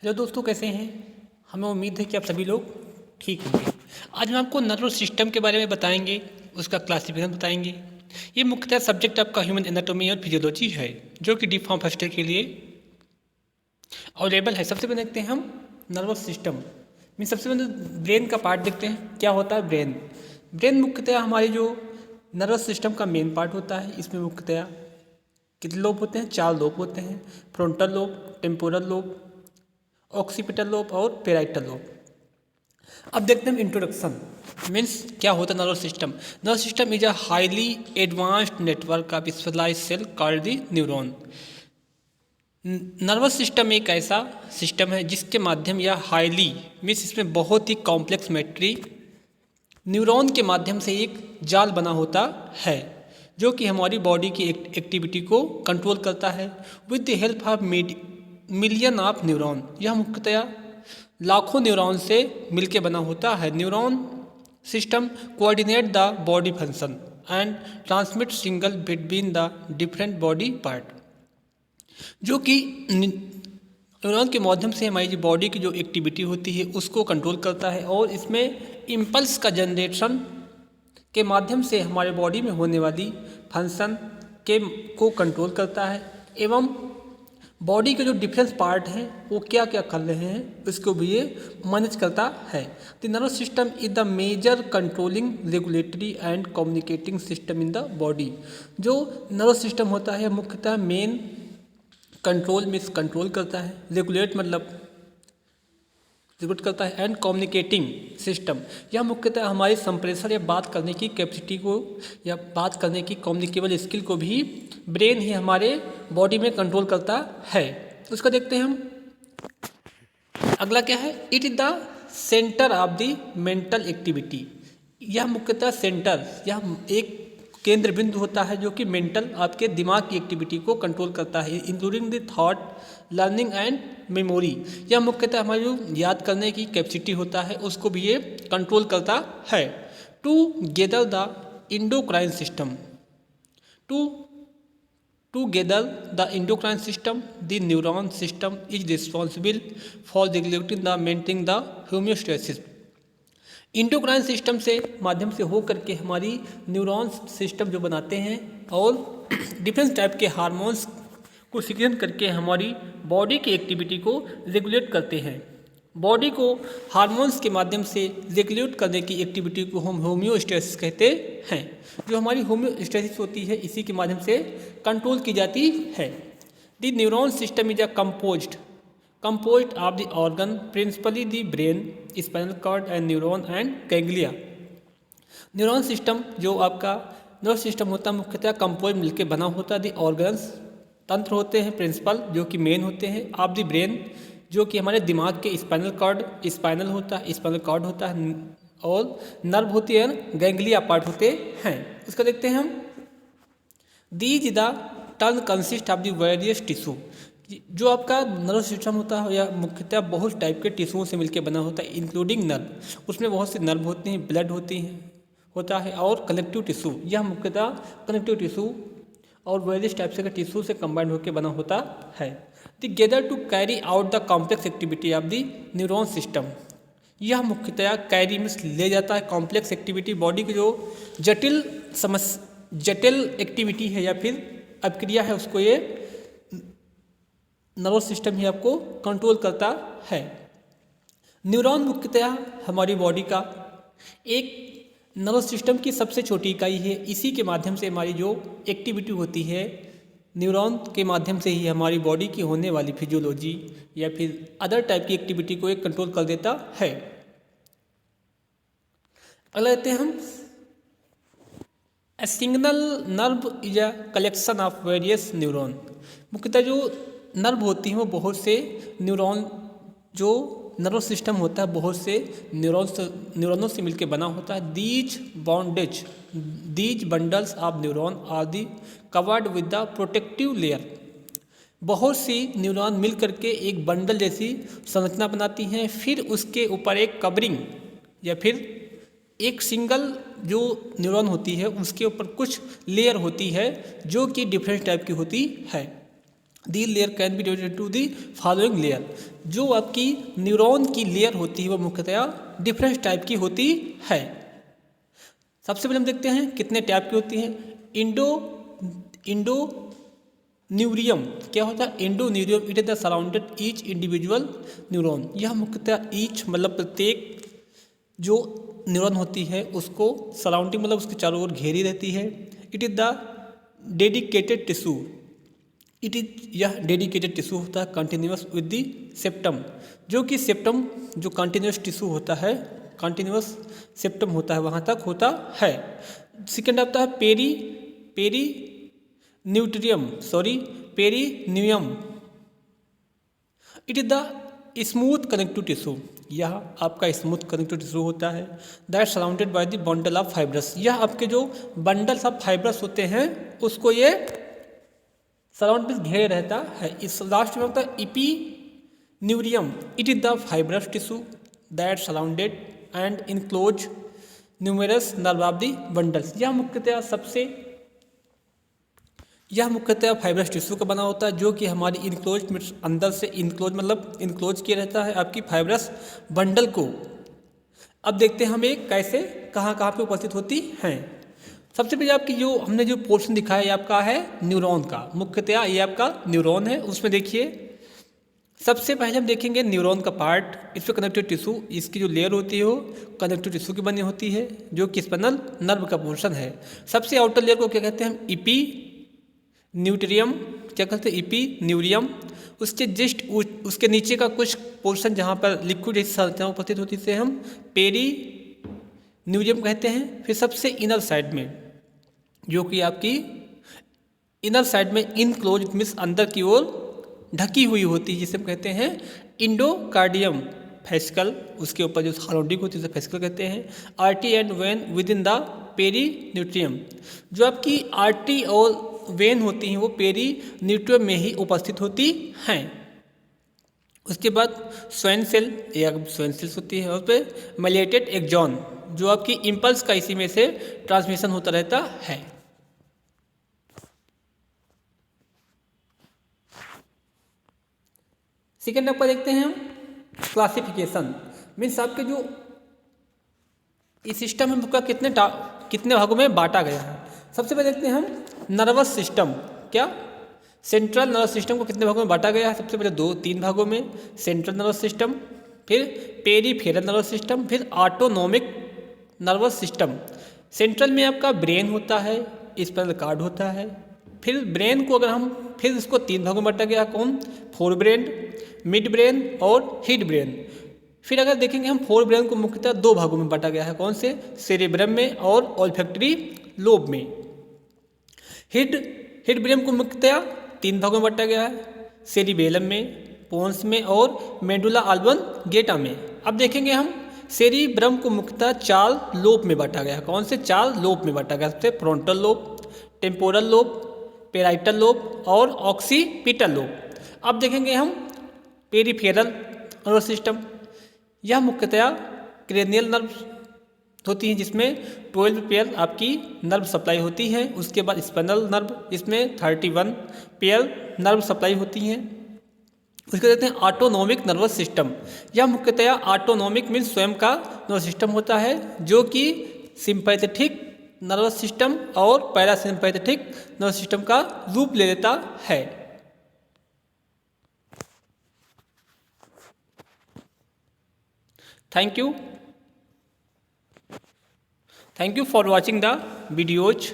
Hello दोस्तों, कैसे हैं। हमें उम्मीद है कि आप सभी लोग ठीक होंगे। आज हम आपको नर्वस सिस्टम के बारे में बताएंगे, उसका क्लासिफिकेशन बताएंगे। ये मुख्यतः सब्जेक्ट आपका ह्यूमन एनाटॉमी और फिजियोलॉजी है, जो कि डी फॉर्म फर्स्ट ईयर के लिए अवेलेबल है। सबसे पहले देखते हैं हम नर्वस सिस्टम में। सबसे पहले ब्रेन का पार्ट देखते हैं, क्या होता है ब्रेन। ब्रेन मुख्यतः हमारी जो नर्वस सिस्टम का मेन पार्ट होता है। इसमें मुख्यतः कितने लोब होते हैं? 4 लोब होते हैं। Frontal lobe, temporal lobe, occipital lobe और पेराइटल लोब। अब देखते हैं हम इंट्रोडक्शन मीन्स क्या होता है nervous system. Nervous system is a highly advanced network of specialised cell called the neuron. Nervous system एक ऐसा सिस्टम है जिसके माध्यम या हाईली मीन्स इसमें बहुत ही कॉम्प्लेक्स मैट्री न्यूरॉन के माध्यम से एक जाल बना होता है, जो कि हमारी बॉडी की एक्टिविटी को कंट्रोल करता है with the help of million of neuron. यह मुख्यतः लाखों न्यूरॉन से मिलकर बना होता है। Neuron system coordinate the body function and transmit single between the different body part, जो कि न्यूरॉन के माध्यम से हमारी जो बॉडी की जो एक्टिविटी होती है उसको कंट्रोल करता है, और इसमें इम्पल्स का जनरेशन के माध्यम से हमारे बॉडी में होने वाली फंक्शन को कंट्रोल करता है, एवं बॉडी के जो डिफरेंस पार्ट हैं वो क्या क्या कर रहे हैं उसको भी ये मैनेज करता है। The nervous system is the major controlling regulatory and communicating system in the body. जो नर्वस सिस्टम होता है मुख्यतः मेन कंट्रोल मीन्स कंट्रोल करता है, रेगुलेट मतलब रेगुलेट करता है, एंड कम्युनिकेटिंग सिस्टम यह मुख्यतः हमारी संप्रेषण या बात करने की कैपेसिटी को या बात करने की कम्युनिकेबल स्किल को भी ब्रेन ही हमारे बॉडी में कंट्रोल करता है। उसका देखते हैं हम। अगला क्या है? It is the centre of the mental activity. यह मुख्यतः सेंटर, यह एक केंद्र बिंदु होता है जो कि मेंटल आपके दिमाग की एक्टिविटी को कंट्रोल करता है, including the thought, learning and memory. यह मुख्यतः हमारी जो याद करने की कैपेसिटी होता है उसको भी ये कंट्रोल करता है। Together the endocrine system Together, the endocrine system, the neuron system is responsible for regulating the maintaining the homeostasis। Endocrine system से माध्यम से हो करके हमारी न्यूरॉन सिस्टम जो बनाते हैं और डिफरेंट टाइप के हार्मोन्स को सिक्रेट करके हमारी बॉडी की एक्टिविटी को रेगुलेट करते हैं। बॉडी को हार्मोन्स के माध्यम से रेगुलेट करने की एक्टिविटी को हम होम्योस्टेसिस कहते हैं। जो हमारी होम्योस्टेसिस होती है इसी के माध्यम से कंट्रोल की जाती है। The neuron system is a composed of the organ principally the brain, spinal cord and neuron and ganglia। Neuron system जो आपका नर्वस सिस्टम होता है मुख्यतः कंपोज मिलकर बना होता है। दी ऑर्गन्स तंत्र होते हैं प्रिंसिपल जो कि मेन होते हैं, ऑफ द ब्रेन जो कि हमारे दिमाग के स्पाइनल कॉर्ड होता है, और नर्व होती है, गैंग्लिया पार्ट होते हैं। इसका देखते हैं हम। These the turn consist of the various tissue. जो आपका नर्व सिस्टम होता है यह मुख्यतः बहुत टाइप के टिश्यूओं से मिलकर बना होता है, इंक्लूडिंग नर्व। उसमें बहुत से नर्व होते हैं, ब्लड होता है और कनेक्टिव टिश्यू। यह मुख्यतः कनेक्टिव टिश्यू और वेरियस टाइप से टिश्यू से कंबाइंड होकर बना होता है। Together to carry out the complex activity of the neuron system. यह मुख्यतः कैरी मीन्स ले जाता है कॉम्प्लेक्स एक्टिविटी, बॉडी की जो जटिल एक्टिविटी है या फिर अभिक्रिया है उसको ये नर्वस सिस्टम ही आपको कंट्रोल करता है। न्यूरॉन मुख्यतः हमारी बॉडी का एक नर्वस सिस्टम की सबसे छोटी इकाई है। इसी के माध्यम से हमारी जो एक्टिविटी होती है न्यूरॉन के माध्यम से ही हमारी बॉडी की होने वाली फिजियोलॉजी या फिर अदर टाइप की एक्टिविटी को एक कंट्रोल कर देता है। अगला लेते हैं हम। A single nerve is a collection of various neuron. मुख्यतः जो नर्व होती हैं वो बहुत से न्यूरॉन, जो नर्वस सिस्टम होता है बहुत से न्यूरॉनों से मिलकर बना होता है। These bundles of neuron are the covered with the protective layer. बहुत सी न्यूरॉन मिल करके एक बंडल जैसी संरचना बनाती हैं, फिर उसके ऊपर एक कवरिंग या फिर एक सिंगल जो न्यूरॉन होती है उसके ऊपर कुछ लेयर होती है जो कि डिफरेंट टाइप की होती है। The layer can be divided to the following layer. जो आपकी न्यूरॉन की लेयर होती है वो मुख्यतया डिफरेंट टाइप की होती है। सबसे पहले हम देखते हैं कितने टाइप की होती हैं। इंडो न्यूरियम क्या होता है? Indo न्यूरियम it is the surrounded each individual neuron. यह मुख्यतः ईच मतलब प्रत्येक जो न्यूरॉन होती है उसको सराउंडिंग मतलब उसके चारों ओर घेरी रहती है। It is the dedicated tissue. यह डेडिकेटेड टिश्यू होता है कंटिन्यूस विद द सेप्टम, जो कि सेप्टम जो कंटिन्यूस टिश्यू होता है, कंटिन्यूस सेप्टम होता है वहाँ तक होता है। सेकेंड आता है perineurium. It is the smooth connective tissue. यह आपका स्मूथ कनेक्टिव टिश्यू होता है that surrounded by the bundle of fibrous. यह आपके जो बंडल्स ऑफ फाइब्रस होते हैं उसको ये सराउंड में घेरे रहता है। इस लास्ट में होता है epineurium. It is the fibrous tissue that surrounded and enclose numerous nerve of the bundles. यह मुख्यतः फाइब्रस टिश्यू का बना होता है जो कि हमारी इनक्लोज अंदर से इनक्लोज किया रहता है आपकी फाइब्रस बंडल को। अब देखते हैं हमें कैसे कहाँ पे उपस्थित होती हैं। सबसे पहले आपकी जो हमने जो पोर्शन दिखाया ये आपका है न्यूरॉन का। मुख्यतः ये आपका न्यूरॉन है। उसमें देखिए सबसे पहले हम देखेंगे न्यूरॉन का पार्ट। इस पर कनेक्टिव टिश्यू, इसकी जो लेयर होती है वो कनेक्टिव टिश्यू की बनी होती है जो कि स्पाइनल नर्व का पोर्शन है। सबसे आउटर लेयर को क्या कहते हैं हम? इपीन्यूरियम। क्या कहते हैं? इपीन्यूरियम। उसके जस्ट उसके नीचे का कुछ पोर्शन जहाँ पर लिक्विड संरचना उपस्थित होती है इसे हम पेरीन्यूरियम कहते हैं। फिर सबसे इनर साइड में जो कि आपकी इनर साइड में इनक्लोज मीन्स अंदर की ओर ढकी हुई होती है जिसे हम कहते हैं इंडोकार्डियम फेसिकल। उसके ऊपर जो सराउंडिंग होती है उसे फेसिकल कहते हैं। Artery and vein within the perineurium. जो आपकी आर्टरी और वेन होती हैं वो पेरीन्यूट्रियम में ही उपस्थित होती हैं। उसके बाद स्वैन सेल्स होती है। और फिर मैलेटेड एक्सॉन जो आपकी इम्पल्स का इसी में से ट्रांसमिशन होता रहता है। सेकेंड नंबर देखते हैं हम क्लासिफिकेशन। मीन्स आपके जो इस सिस्टम में का कितने भागों में बांटा गया है। सबसे पहले देखते हैं हम नर्वस सिस्टम। क्या सेंट्रल नर्वस सिस्टम को कितने भागों में बांटा गया है? सबसे पहले 2-3 भागों में सेंट्रल नर्वस सिस्टम, फिर पेरीफेरल नर्वस सिस्टम, फिर ऑटोनोमिक नर्वस सिस्टम। सेंट्रल में आपका ब्रेन होता है, स्पाइनल कॉर्ड होता है। फिर ब्रेन को अगर हम फिर इसको 3 भागों में बांटा गया। कौन? फोर ब्रेन, मिड ब्रेन और हिड ब्रेन। फिर अगर देखेंगे हम फोर ब्रेन को मुख्यतः 2 भागों में बांटा गया है। कौन से? सेरेब्रम में और ऑल्फैक्टरी लोब में। हिड ब्रेन को मुख्यतः 3 भागों में बांटा गया है, सेरिबेलम में, पोन्स में और मेडुला ऑब्लंगेटा में। अब देखेंगे हम सेरिब्रम को मुख्यतः 4 लोब में बांटा गया है। कौन से? 4 लोब में बांटा गया। सबसे frontal lobe, temporal lobe, parietal lobe और ऑक्सीपिटल लोब। अब देखेंगे हम पेरीफेरल नर्वस सिस्टम। यह मुख्यतया क्रेनियल नर्व होती हैं जिसमें 12 पेयर आपकी नर्व सप्लाई होती है। उसके बाद स्पाइनल नर्व, इसमें 31 पेयर नर्व सप्लाई होती हैं। उसके कहते हैं ऑटोनोमिक नर्वस सिस्टम। यह मुख्यतया ऑटोनोमिक मीन्स स्वयं का नर्वस सिस्टम होता है जो कि सिंपैथेटिक नर्वस सिस्टम और पैरासिम्पैथेटिक नर्वस सिस्टम का रूप ले लेता है। Thank you for watching the videos.